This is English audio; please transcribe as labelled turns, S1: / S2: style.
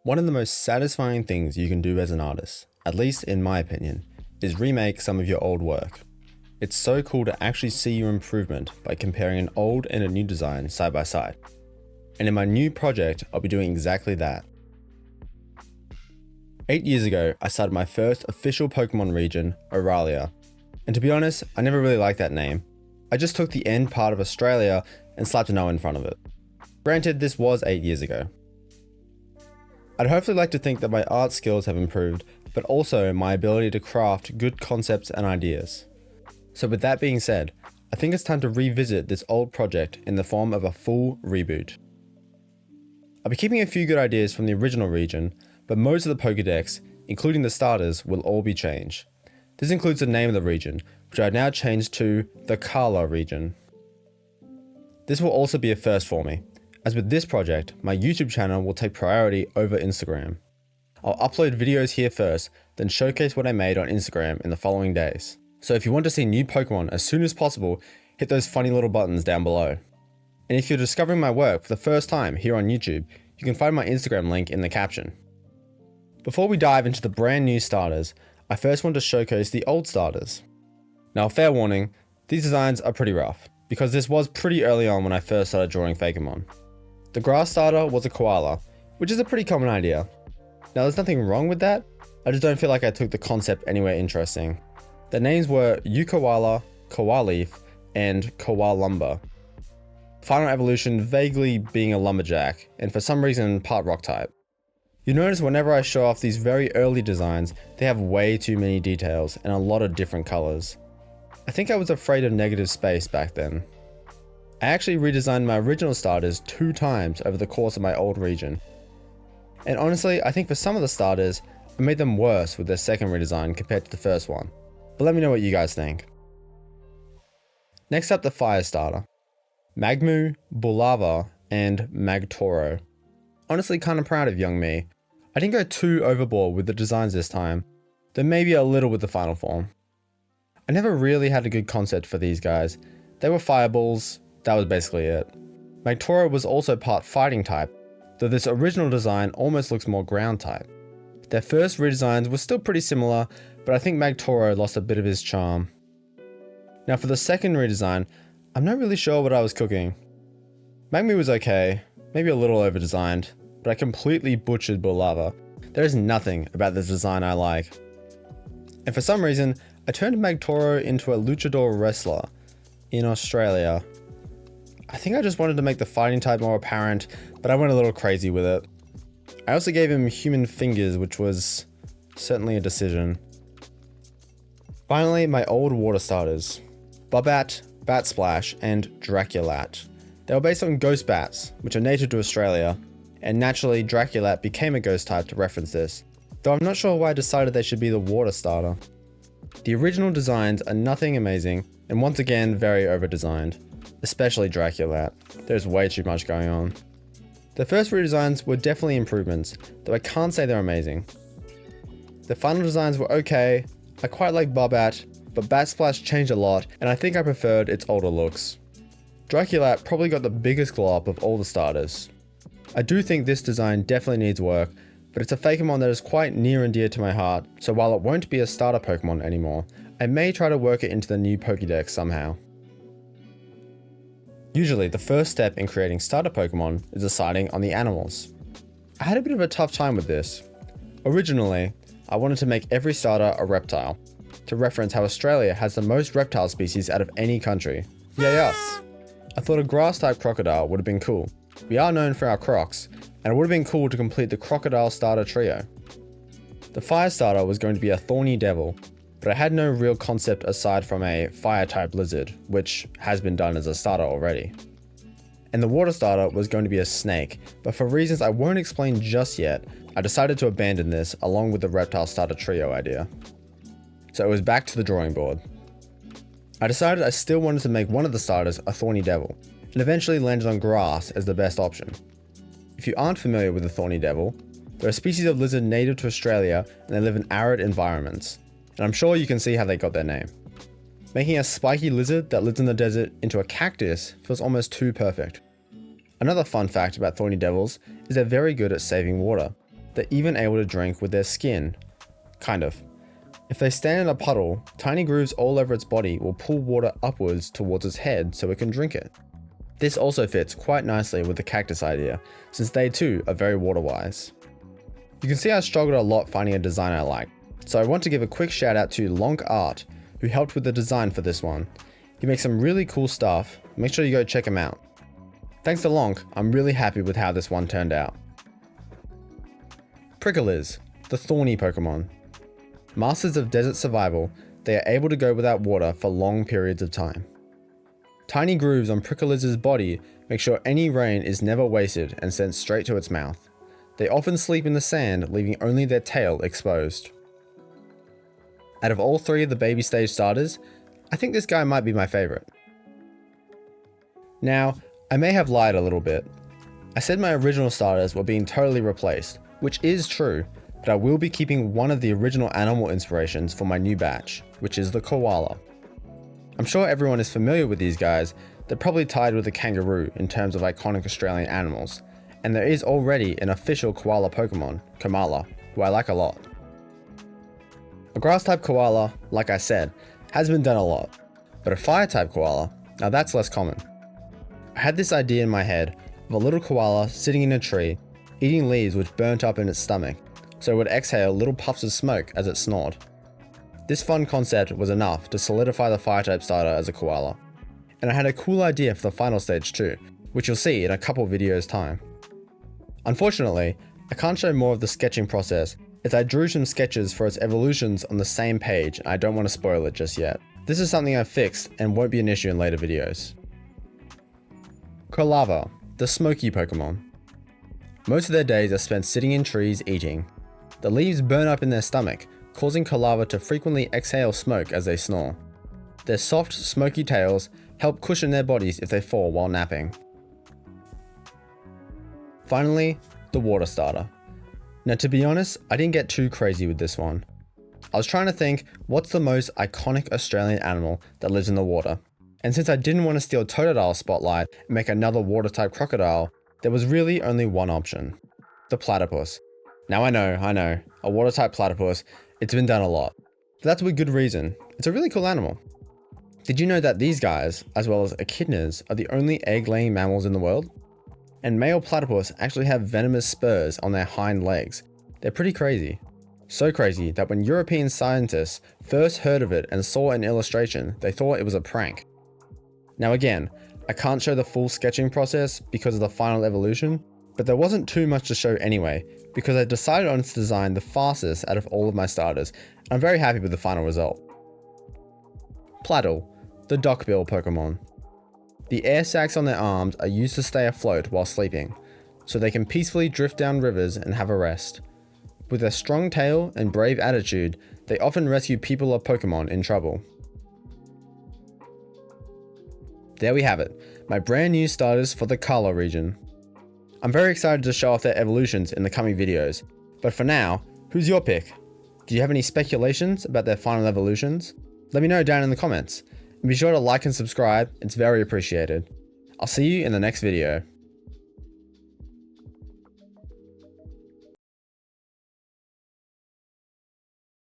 S1: One of the most satisfying things you can do as an artist, at least in my opinion, is remake some of your old work. It's so cool to actually see your improvement by comparing an old and a new design side by side. And in my new project, I'll be doing exactly that. 8 years ago, I started my first official Pokemon region, Australia. And to be honest, I never really liked that name. I just took the end part of Australia and slapped an O in front of it. Granted, this was 8 years ago. I'd hopefully like to think that my art skills have improved, but also my ability to craft good concepts and ideas. So with that being said, I think it's time to revisit this old project in the form of a full reboot. I'll be keeping a few good ideas from the original region, but most of the Pokédex, including the starters, will all be changed. This includes the name of the region, which I've now changed to the Kalah region. This will also be a first for me. As with this project, my YouTube channel will take priority over Instagram. I'll upload videos here first, then showcase what I made on Instagram in the following days. So if you want to see new Pokemon as soon as possible, hit those funny little buttons down below. And if you're discovering my work for the first time here on YouTube, you can find my Instagram link in the caption. Before we dive into the brand new starters, I first want to showcase the old starters. Now, fair warning, these designs are pretty rough, because this was pretty early on when I first started drawing fakemon. The grass starter was a koala, which is a pretty common idea. Now, there's nothing wrong with that, I just don't feel like I took the concept anywhere interesting. The names were Ukoala, Koaleaf, and Koalumber. Final evolution vaguely being a lumberjack, and for some reason part rock type. You notice whenever I show off these very early designs, they have way too many details and a lot of different colors. I think I was afraid of negative space back then. I actually redesigned my original starters 2 times over the course of my old region. And honestly, I think for some of the starters, I made them worse with their second redesign compared to the first one. But let me know what you guys think. Next up, the fire starter. Magmu, Bulava, and Magtoro. Honestly, kinda proud of young me. I didn't go too overboard with the designs this time, though maybe a little with the final form. I never really had a good concept for these guys. They were fireballs, that was basically it. Magtoro was also part fighting type, though this original design almost looks more ground type. Their first redesigns were still pretty similar, but I think Magtoro lost a bit of his charm. Now for the second redesign, I'm not really sure what I was cooking. Magmu was okay, maybe a little over-designed, but I completely butchered Bulava. There is nothing about this design I like. And for some reason, I turned Magtoro into a luchador wrestler in Australia. I think I just wanted to make the fighting type more apparent, but I went a little crazy with it. I also gave him human fingers, which was certainly a decision. Finally, my old water starters. Bobat, Bat Splash, and Draculat. They were based on ghost bats, which are native to Australia, and naturally Draculat became a ghost type to reference this, though I'm not sure why I decided they should be the water starter. The original designs are nothing amazing, and once again very over-designed, especially Draculat. There's way too much going on. The first redesigns were definitely improvements, though I can't say they're amazing. The final designs were okay, I quite like Bobat, but Bat Splash changed a lot, and I think I preferred its older looks. Draculat probably got the biggest glow up of all the starters. I do think this design definitely needs work, but it's a Fakemon that is quite near and dear to my heart, so while it won't be a starter Pokemon anymore, I may try to work it into the new Pokédex somehow. Usually, the first step in creating starter Pokemon is deciding on the animals. I had a bit of a tough time with this. Originally, I wanted to make every starter a reptile, to reference how Australia has the most reptile species out of any country. Yay us! I thought a grass-type crocodile would have been cool. We are known for our crocs, and it would have been cool to complete the crocodile starter trio. The fire starter was going to be a thorny devil, but I had no real concept aside from a fire-type lizard, which has been done as a starter already. And the water starter was going to be a snake, but for reasons I won't explain just yet, I decided to abandon this along with the reptile starter trio idea. So it was back to the drawing board. I decided I still wanted to make one of the starters a thorny devil, and eventually landed on grass as the best option. If you aren't familiar with the thorny devil, they're a species of lizard native to Australia and they live in arid environments, and I'm sure you can see how they got their name. Making a spiky lizard that lives in the desert into a cactus feels almost too perfect. Another fun fact about thorny devils is they're very good at saving water. they're even able to drink with their skin. Kind of. If they stand in a puddle, tiny grooves all over its body will pull water upwards towards its head so it can drink it. This also fits quite nicely with the cactus idea, since they too are very water wise. You can see I struggled a lot finding a design I like, so I want to give a quick shout out to Lonk Art, who helped with the design for this one. He makes some really cool stuff, make sure you go check him out. Thanks to Lonk, I'm really happy with how this one turned out. Prickliz, the thorny Pokemon. Masters of desert survival, they are able to go without water for long periods of time. Tiny grooves on Prickliz's body make sure any rain is never wasted and sent straight to its mouth. They often sleep in the sand, leaving only their tail exposed. Out of all three of the baby stage starters, I think this guy might be my favorite. Now, I may have lied a little bit. I said my original starters were being totally replaced, which is true, but I will be keeping one of the original animal inspirations for my new batch, which is the koala. I'm sure everyone is familiar with these guys. They're probably tied with the kangaroo in terms of iconic Australian animals, and there is already an official koala Pokemon, Kalah, who I like a lot. A grass type koala, like I said, has been done a lot, but a fire type koala, now that's less common. I had this idea in my head of a little koala sitting in a tree, eating leaves which burnt up in its stomach, so it would exhale little puffs of smoke as it snored. This fun concept was enough to solidify the fire type starter as a koala, and I had a cool idea for the final stage too, which you'll see in a couple videos time. Unfortunately, I can't show more of the sketching process as I drew some sketches for its evolutions on the same page and I don't want to spoil it just yet. This is something I've fixed and won't be an issue in later videos. Kalah, the smoky Pokemon. Most of their days are spent sitting in trees eating. The leaves burn up in their stomach, causing Kalah to frequently exhale smoke as they snore. Their soft, smoky tails help cushion their bodies if they fall while napping. Finally, the water starter. Now to be honest, I didn't get too crazy with this one. I was trying to think, what's the most iconic Australian animal that lives in the water? And since I didn't want to steal Totodile's spotlight and make another water type crocodile, there was really only one option. The platypus. Now I know, a water type platypus, it's been done a lot. But that's with good reason. It's a really cool animal. Did you know that these guys, as well as echidnas, are the only egg-laying mammals in the world? And male platypus actually have venomous spurs on their hind legs. They're pretty crazy. So crazy that when European scientists first heard of it and saw an illustration, they thought it was a prank. Now again, I can't show the full sketching process because of the final evolution, but there wasn't too much to show anyway, because I decided on its design the fastest out of all of my starters, and I'm very happy with the final result. Platyl, the duckbill Pokemon. The air sacs on their arms are used to stay afloat while sleeping, so they can peacefully drift down rivers and have a rest. With their strong tail and brave attitude, they often rescue people or Pokemon in trouble. There we have it, my brand new starters for the Kalah region. I'm very excited to show off their evolutions in the coming videos, but for now, who's your pick? Do you have any speculations about their final evolutions? Let me know down in the comments, and be sure to like and subscribe, it's very appreciated. I'll see you in the next video.